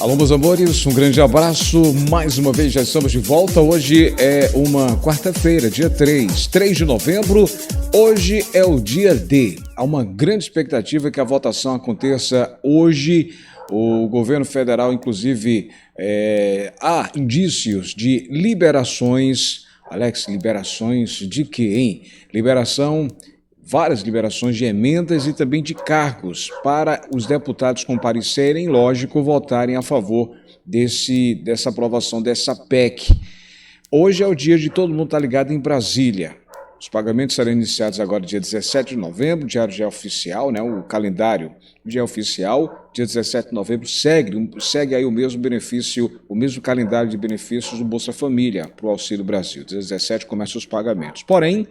Alô, meus amores, um grande abraço. Mais uma vez já estamos de volta. Hoje é uma quarta-feira, dia 3 de novembro. Hoje é o dia D. Há uma grande expectativa que a votação aconteça hoje. O governo federal, inclusive, há indícios de liberações. Alex, liberações de quê, hein? Várias liberações de emendas e também de cargos para os deputados comparecerem, lógico, votarem a favor dessa aprovação dessa PEC. Hoje é o dia de todo mundo estar ligado em Brasília. Os pagamentos serão iniciados agora dia 17 de novembro, diário já é oficial, né? O calendário já é oficial, dia 17 de novembro segue aí o mesmo benefício, o mesmo calendário de benefícios do Bolsa Família para o Auxílio Brasil. Dia 17 começam os pagamentos. Porém,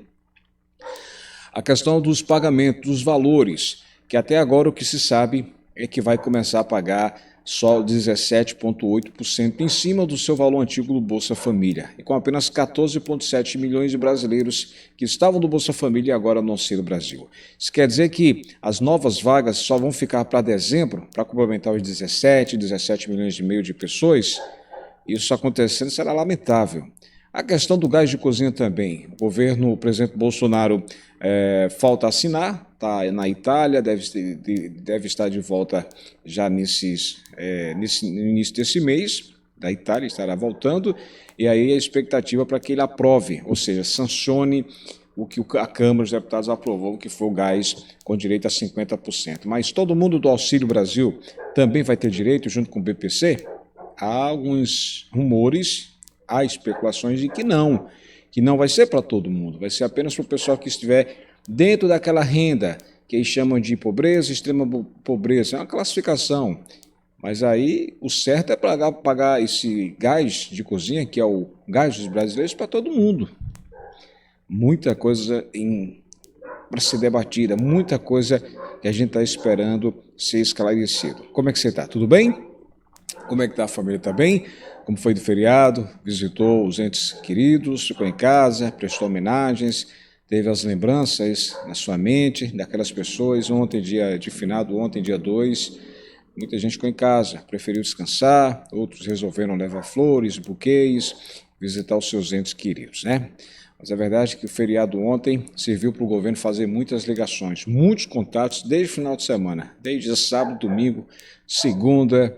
a questão dos pagamentos, dos valores, que até agora o que se sabe é que vai começar a pagar só 17,8% em cima do seu valor antigo do Bolsa Família, e com apenas 14,7 milhões de brasileiros que estavam no Bolsa Família e agora no Auxílio Brasil. Isso quer dizer que as novas vagas só vão ficar para dezembro, para complementar os 17 milhões e meio de pessoas. Isso acontecendo será lamentável. A questão do gás de cozinha também. O presidente Bolsonaro falta assinar, está na Itália, deve estar de volta já no início desse mês, da Itália, estará voltando, e aí a expectativa para que ele aprove, ou seja, sancione o que a Câmara dos Deputados aprovou, que foi o gás com direito a 50%. Mas todo mundo do Auxílio Brasil também vai ter direito, junto com o BPC? Há alguns rumores, há especulações de que não vai ser para todo mundo, vai ser apenas para o pessoal que estiver dentro daquela renda, que eles chamam de pobreza, extrema pobreza, é uma classificação. Mas aí o certo é pagar esse gás de cozinha, que é o gás dos brasileiros, para todo mundo. Muita coisa para ser debatida, muita coisa que a gente está esperando ser esclarecido. Como é que você está? Tudo bem? Como é que está a família? Está bem? Como foi do feriado? Visitou os entes queridos, ficou em casa, prestou homenagens, teve as lembranças na sua mente daquelas pessoas. Ontem, dia de finado, ontem, dia 2, muita gente ficou em casa, preferiu descansar, outros resolveram levar flores, buquês, visitar os seus entes queridos, né? Mas a verdade é que o feriado ontem serviu para o governo fazer muitas ligações, muitos contatos desde o final de semana, desde sábado, domingo, segunda,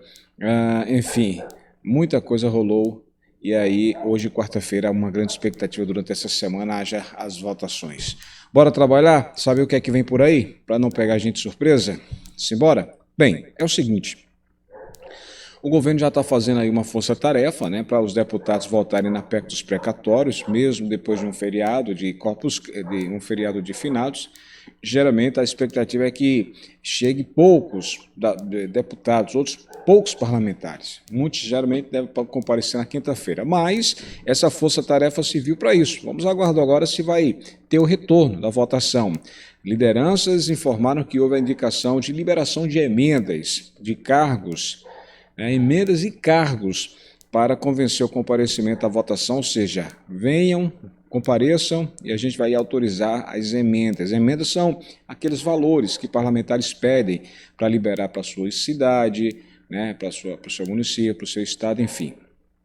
enfim, muita coisa rolou. E aí, hoje, quarta-feira, uma grande expectativa durante essa semana, haja as votações. Bora trabalhar? Saber o que é que vem por aí? Para não pegar a gente de surpresa? Simbora? Bem, é o seguinte. O governo já está fazendo aí uma força-tarefa, né, para os deputados votarem na PEC dos precatórios, mesmo depois de um feriado de um feriado de finados. Geralmente a expectativa é que chegue poucos deputados, outros poucos parlamentares. Muitos geralmente devem comparecer na quinta-feira, mas essa força-tarefa serviu para isso. Vamos aguardar agora se vai ter o retorno da votação. Lideranças informaram que houve a indicação de liberação de emendas, de cargos, emendas e cargos para convencer o comparecimento à votação, ou seja, venham, compareçam e a gente vai autorizar as emendas. As emendas são aqueles valores que parlamentares pedem para liberar para a sua cidade, né, para o seu município, para o seu estado, enfim.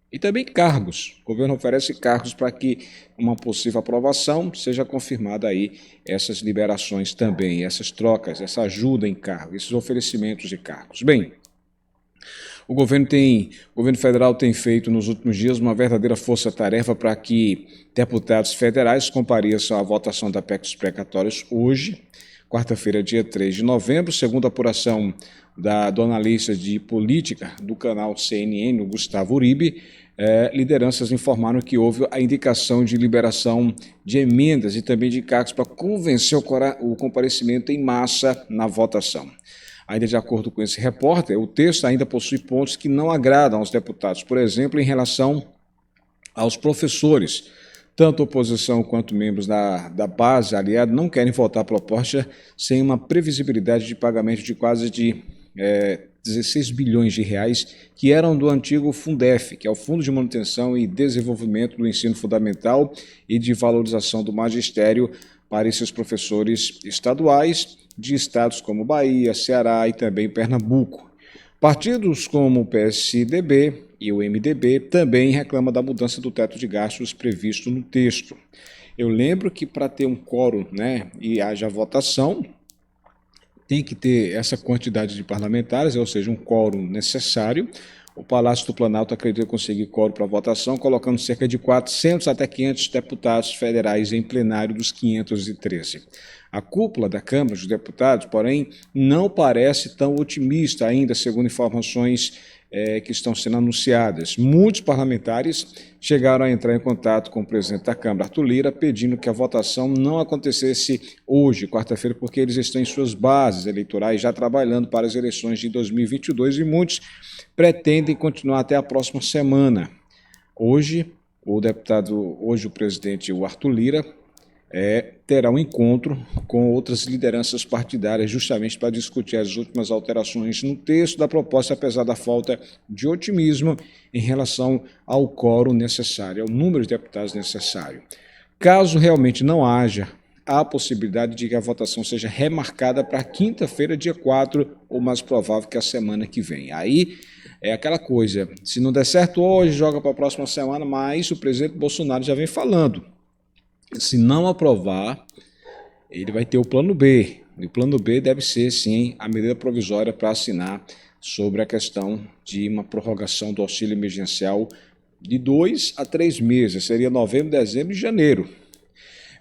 E também cargos. O governo oferece cargos para que uma possível aprovação seja confirmada aí essas liberações também, essas trocas, essa ajuda em cargos, esses oferecimentos de cargos. Bem, o governo federal tem feito nos últimos dias uma verdadeira força-tarefa para que deputados federais compareçam à votação da PEC dos precatórios hoje, quarta-feira, dia 3 de novembro, segundo a apuração do analista de política do canal CNN, o Gustavo Uribe. Lideranças informaram que houve a indicação de liberação de emendas e também de cargos para convencer o comparecimento em massa na votação. Ainda de acordo com esse repórter, o texto ainda possui pontos que não agradam aos deputados, por exemplo, em relação aos professores. Tanto a oposição quanto membros da base aliada não querem votar a proposta sem uma previsibilidade de pagamento de quase 16 bilhões de reais, que eram do antigo Fundef, que é o Fundo de Manutenção e Desenvolvimento do Ensino Fundamental e de Valorização do Magistério, para esses professores estaduais de estados como Bahia, Ceará e também Pernambuco. Partidos como o PSDB e o MDB também reclamam da mudança do teto de gastos previsto no texto. Eu lembro que para ter um quórum, né, e haja votação, tem que ter essa quantidade de parlamentares, ou seja, um quórum necessário. O Palácio do Planalto acredita conseguir quórum para votação, colocando cerca de 400 até 500 deputados federais em plenário dos 513. A cúpula da Câmara dos Deputados, porém, não parece tão otimista ainda, segundo informações que estão sendo anunciadas. Muitos parlamentares chegaram a entrar em contato com o presidente da Câmara, Arthur Lira, pedindo que a votação não acontecesse hoje, quarta-feira, porque eles estão em suas bases eleitorais já trabalhando para as eleições de 2022 e muitos pretendem continuar até a próxima semana. Hoje, o presidente Arthur Lira terá um encontro com outras lideranças partidárias justamente para discutir as últimas alterações no texto da proposta, apesar da falta de otimismo em relação ao quórum necessário, ao número de deputados necessário. Caso realmente não haja, há a possibilidade de que a votação seja remarcada para quinta-feira, dia 4, ou mais provável que a semana que vem. Aí é aquela coisa, se não der certo hoje, joga para a próxima semana, mas o presidente Bolsonaro já vem falando. Se não aprovar, ele vai ter o plano B. E o plano B deve ser, sim, a medida provisória para assinar sobre a questão de uma prorrogação do auxílio emergencial de 2 a 3 meses. Seria novembro, dezembro e janeiro.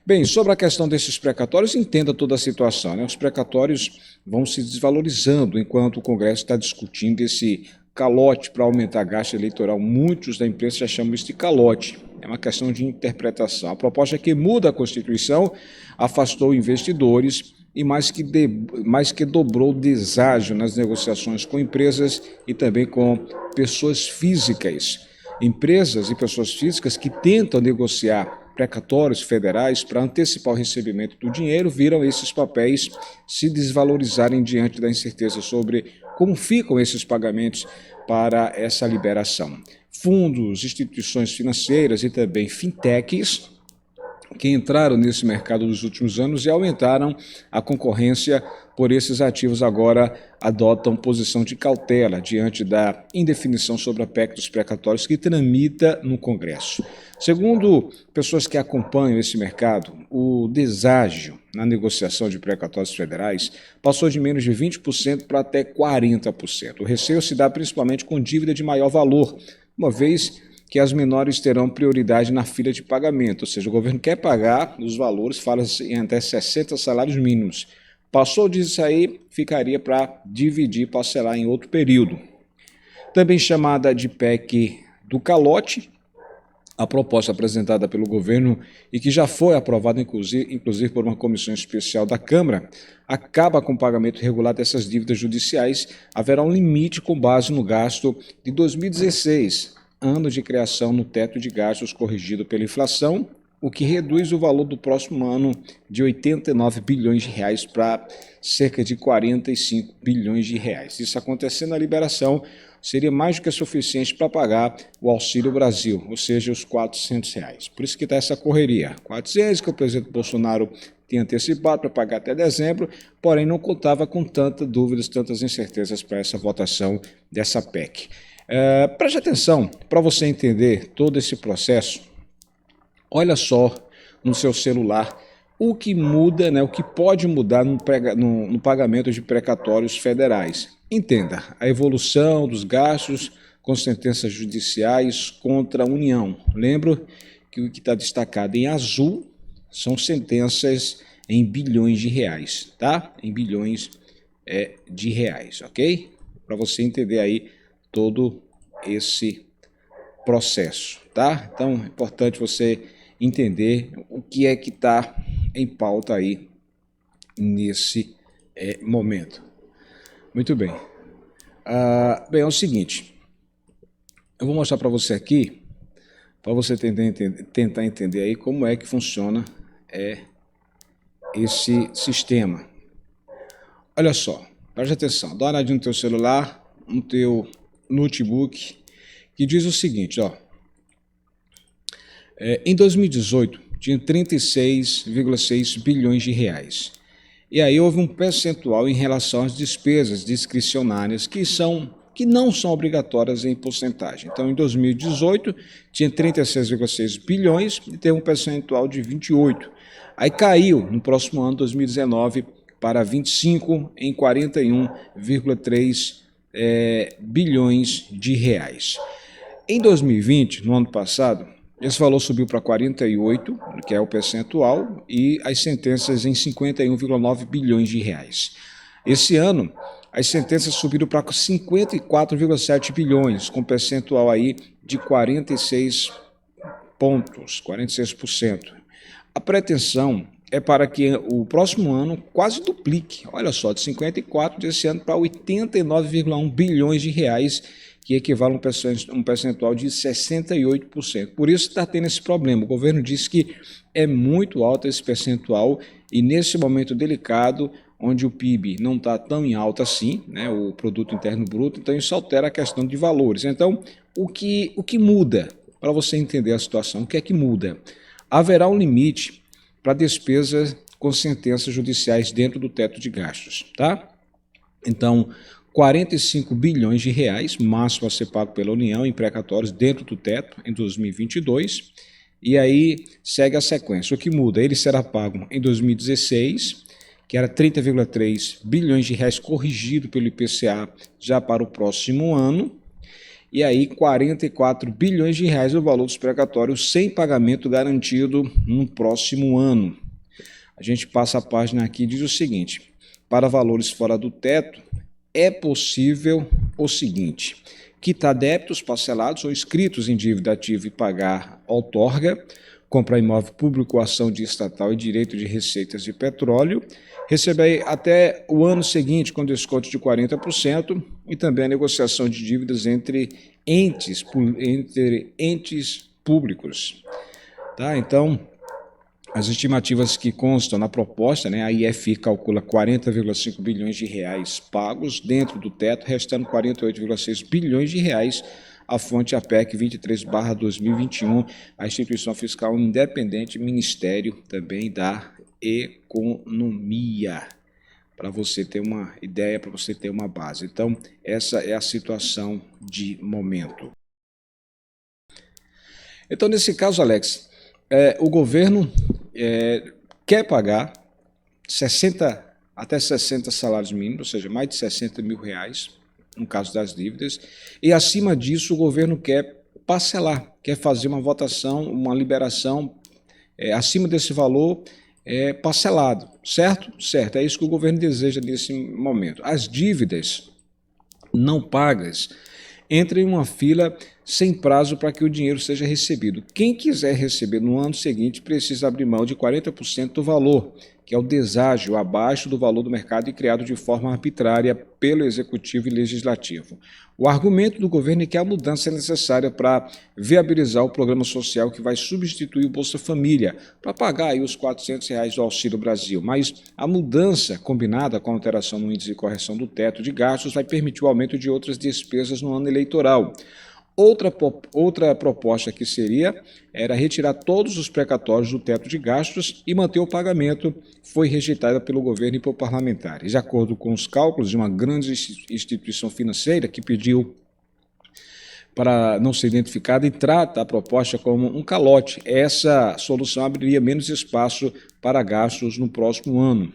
Bem, sobre a questão desses precatórios, entenda toda a situação, né? Os precatórios vão se desvalorizando enquanto o Congresso está discutindo esse calote para aumentar gasto eleitoral. Muitos da imprensa já chamam isso de calote. É uma questão de interpretação. A proposta é que muda a Constituição, afastou investidores e mais que dobrou o deságio nas negociações com empresas e também com pessoas físicas. Empresas e pessoas físicas que tentam negociar precatórios federais para antecipar o recebimento do dinheiro viram esses papéis se desvalorizarem diante da incerteza sobre como ficam esses pagamentos para essa liberação. Fundos, instituições financeiras e também fintechs que entraram nesse mercado nos últimos anos e aumentaram a concorrência por esses ativos agora adotam posição de cautela diante da indefinição sobre a PEC dos precatórios que tramita no Congresso. Segundo pessoas que acompanham esse mercado, o deságio na negociação de precatórios federais passou de menos de 20% para até 40%. O receio se dá principalmente com dívida de maior valor, uma vez que as menores terão prioridade na fila de pagamento, ou seja, o governo quer pagar os valores, fala em até 60 salários mínimos. Passou disso aí, ficaria para dividir, parcelar em outro período. Também chamada de PEC do calote, a proposta apresentada pelo governo e que já foi aprovada, inclusive por uma comissão especial da Câmara, acaba com o pagamento regular dessas dívidas judiciais. Haverá um limite com base no gasto de 2016, ano de criação no teto de gastos corrigido pela inflação, o que reduz o valor do próximo ano de 89 bilhões de reais para cerca de 45 bilhões de reais. Isso acontecendo, a liberação seria mais do que suficiente para pagar o Auxílio Brasil, ou seja, os R$400. Por isso que está essa correria. 400 que o presidente Bolsonaro tinha antecipado para pagar até dezembro, porém não contava com tantas dúvidas, tantas incertezas para essa votação dessa PEC. Preste atenção, para você entender todo esse processo, olha só no seu celular o que muda, né, o que pode mudar no pagamento de precatórios federais. Entenda, a evolução dos gastos com sentenças judiciais contra a União. Lembro que o que está destacado em azul são sentenças em bilhões de reais, tá? Em bilhões de reais, ok? Para você entender aí todo esse processo, tá? Então é importante você entender o que é que está em pauta aí nesse momento. Muito bem. Bem, é o seguinte, eu vou mostrar para você aqui, para você tentar entender aí como é que funciona esse sistema. Olha só, preste atenção, dá uma olhadinha no teu celular, no teu notebook, que diz o seguinte, ó. Em 2018, tinha 36,6 bilhões de reais. E aí houve um percentual em relação às despesas discricionárias, que são que não são obrigatórias em porcentagem. Então, em 2018, tinha 36,6 bilhões e tem um percentual de 28%. Aí caiu no próximo ano, 2019, para 25 em 41,3 bilhões de reais. Em 2020, no ano passado, esse valor subiu para 48, que é o percentual, e as sentenças em 51,9 bilhões de reais. Esse ano, as sentenças subiram para 54,7 bilhões, com percentual aí de 46 pontos, 46%. A pretensão é para que o próximo ano quase duplique, olha só, de 54 desse ano para 89,1 bilhões de reais, que equivale a um percentual de 68%. Por isso está tendo esse problema. O governo disse que é muito alto esse percentual e nesse momento delicado, onde o PIB não está tão em alta assim, né, o Produto Interno Bruto, então isso altera a questão de valores. Então, o que muda, para você entender a situação, o que é que muda? Haverá um limite para despesas com sentenças judiciais dentro do teto de gastos, tá? Então, 45 bilhões de reais, máximo a ser pago pela União em precatórios dentro do teto em 2022, e aí segue a sequência. O que muda? Ele será pago em 2016, que era 30,3 bilhões de reais corrigido pelo IPCA já para o próximo ano, e aí 44 bilhões de reais o valor dos precatórios sem pagamento garantido no próximo ano. A gente passa a página aqui e diz o seguinte: para valores fora do teto, é possível o seguinte: quitar débitos parcelados ou inscritos em dívida ativa e pagar outorga, comprar imóvel público, ação de estatal e direito de receitas de petróleo, receber até o ano seguinte com desconto de 40% e também a negociação de dívidas entre entes públicos. Tá? Então, as estimativas que constam na proposta, né, a IFI calcula 40,5 bilhões de reais pagos dentro do teto, restando 48,6 bilhões de reais a fonte APEC 23/2021, a instituição fiscal independente, Ministério também da Economia, para você ter uma ideia, para você ter uma base. Então, essa é a situação de momento. Então, nesse caso, Alex, o governo quer pagar até 60 salários mínimos, ou seja, mais de 60 mil reais, no caso das dívidas, e acima disso o governo quer parcelar, quer fazer uma votação, uma liberação acima desse valor parcelado, certo? Certo, é isso que o governo deseja nesse momento. As dívidas não pagas entram em uma fila sem prazo para que o dinheiro seja recebido. Quem quiser receber no ano seguinte precisa abrir mão de 40% do valor, que é o deságio abaixo do valor do mercado e criado de forma arbitrária pelo Executivo e Legislativo. O argumento do governo é que a mudança é necessária para viabilizar o programa social que vai substituir o Bolsa Família, para pagar aí os R$ 400 do Auxílio Brasil. Mas a mudança, combinada com a alteração no índice de correção do teto de gastos, vai permitir o aumento de outras despesas no ano eleitoral. Outra proposta que era retirar todos os precatórios do teto de gastos e manter o pagamento, foi rejeitada pelo governo e por parlamentares. De acordo com os cálculos de uma grande instituição financeira que pediu para não ser identificada e trata a proposta como um calote, essa solução abriria menos espaço para gastos no próximo ano.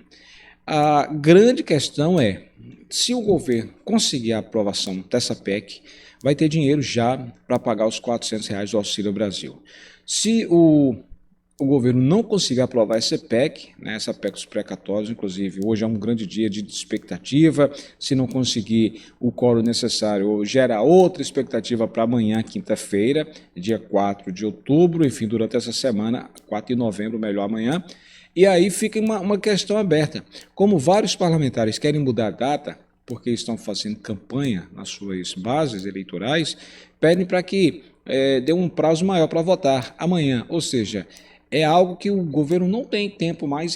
A grande questão é, se o governo conseguir a aprovação dessa PEC, vai ter dinheiro já para pagar os R$ 400 do Auxílio Brasil. Se o governo não conseguir aprovar essa PEC, né, essa PEC dos precatórios, inclusive hoje é um grande dia de expectativa, se não conseguir o quórum necessário, gera outra expectativa para amanhã, quinta-feira, dia 4 de outubro, enfim, durante essa semana, 4 de novembro, melhor amanhã, e aí fica uma questão aberta. Como vários parlamentares querem mudar a data, porque estão fazendo campanha nas suas bases eleitorais, pedem para que dê um prazo maior para votar amanhã, ou seja, é algo que o governo não tem tempo mais,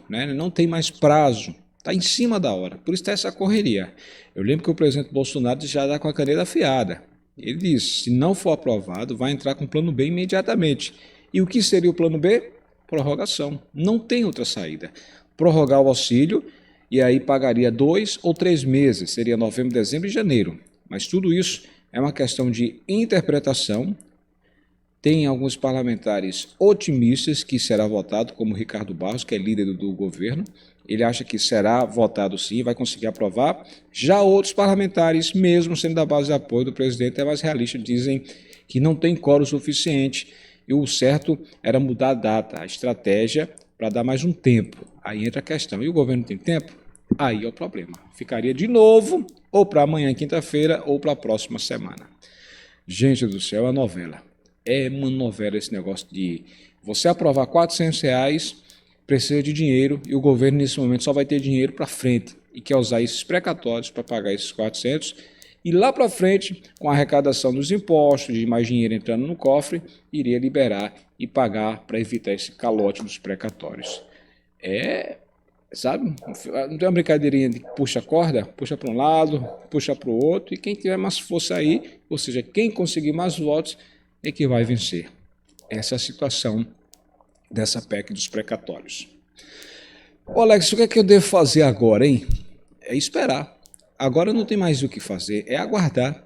né? Não tem mais prazo, está em cima da hora, por isso está essa correria. Eu lembro que o presidente Bolsonaro já está com a caneta afiada, ele disse, se não for aprovado, vai entrar com o plano B imediatamente. E o que seria o plano B? Prorrogação, não tem outra saída, prorrogar o auxílio, e aí pagaria 2 ou 3 meses, seria novembro, dezembro e janeiro. Mas tudo isso é uma questão de interpretação. Tem alguns parlamentares otimistas que será votado, como o Ricardo Barros, que é líder do governo. Ele acha que será votado sim, vai conseguir aprovar. Já outros parlamentares, mesmo sendo da base de apoio do presidente, é mais realista, dizem que não tem quórum suficiente e o certo era mudar a data, a estratégia, para dar mais um tempo. Aí entra a questão. E o governo tem tempo? Aí é o problema. Ficaria de novo ou para amanhã, quinta-feira, ou para a próxima semana. Gente do céu, é uma novela. É uma novela esse negócio de você aprovar R$400, precisa de dinheiro e o governo nesse momento só vai ter dinheiro para frente e quer usar esses precatórios para pagar esses 400 e lá para frente, com a arrecadação dos impostos, de mais dinheiro entrando no cofre, iria liberar e pagar para evitar esse calote dos precatórios. Sabe? Não tem uma brincadeirinha de puxa a corda, puxa para um lado, puxa para o outro, e quem tiver mais força aí, ou seja, quem conseguir mais votos, é que vai vencer. Essa é a situação dessa PEC dos precatórios. Ô Alex, o que é que eu devo fazer agora, hein? É esperar. Agora não tem mais o que fazer, é aguardar.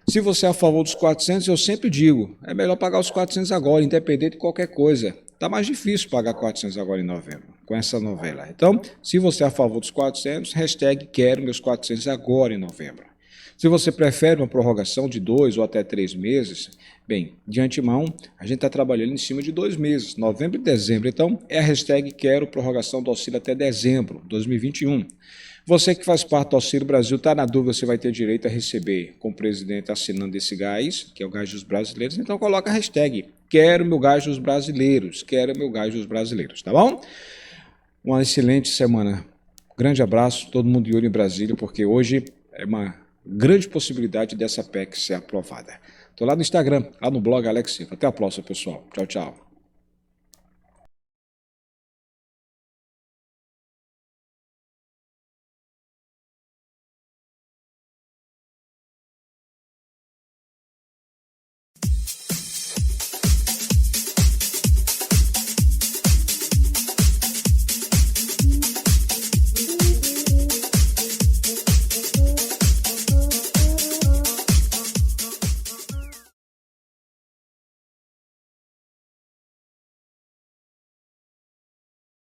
Se você é a favor dos 400, eu sempre digo, é melhor pagar os 400 agora, independente de qualquer coisa. Está mais difícil pagar 400 agora em novembro, com essa novela. Então, se você é a favor dos 400, hashtag quero meus 400 agora em novembro. Se você prefere uma prorrogação de 2 ou até 3 meses, bem, de antemão, a gente está trabalhando em cima de 2 meses, novembro e dezembro. Então, é a hashtag quero prorrogação do auxílio até dezembro de 2021. Você que faz parte do Auxílio Brasil, está na dúvida se vai ter direito a receber com o presidente assinando esse gás, que é o gás dos brasileiros, então coloca a hashtag quero meu gás dos brasileiros, quero meu gás dos brasileiros, tá bom? Uma excelente semana. Grande abraço, todo mundo de olho em Brasília, porque hoje é uma grande possibilidade dessa PEC ser aprovada. Estou lá no Instagram, lá no blog Alex Silva. Até a próxima, pessoal. Tchau, tchau.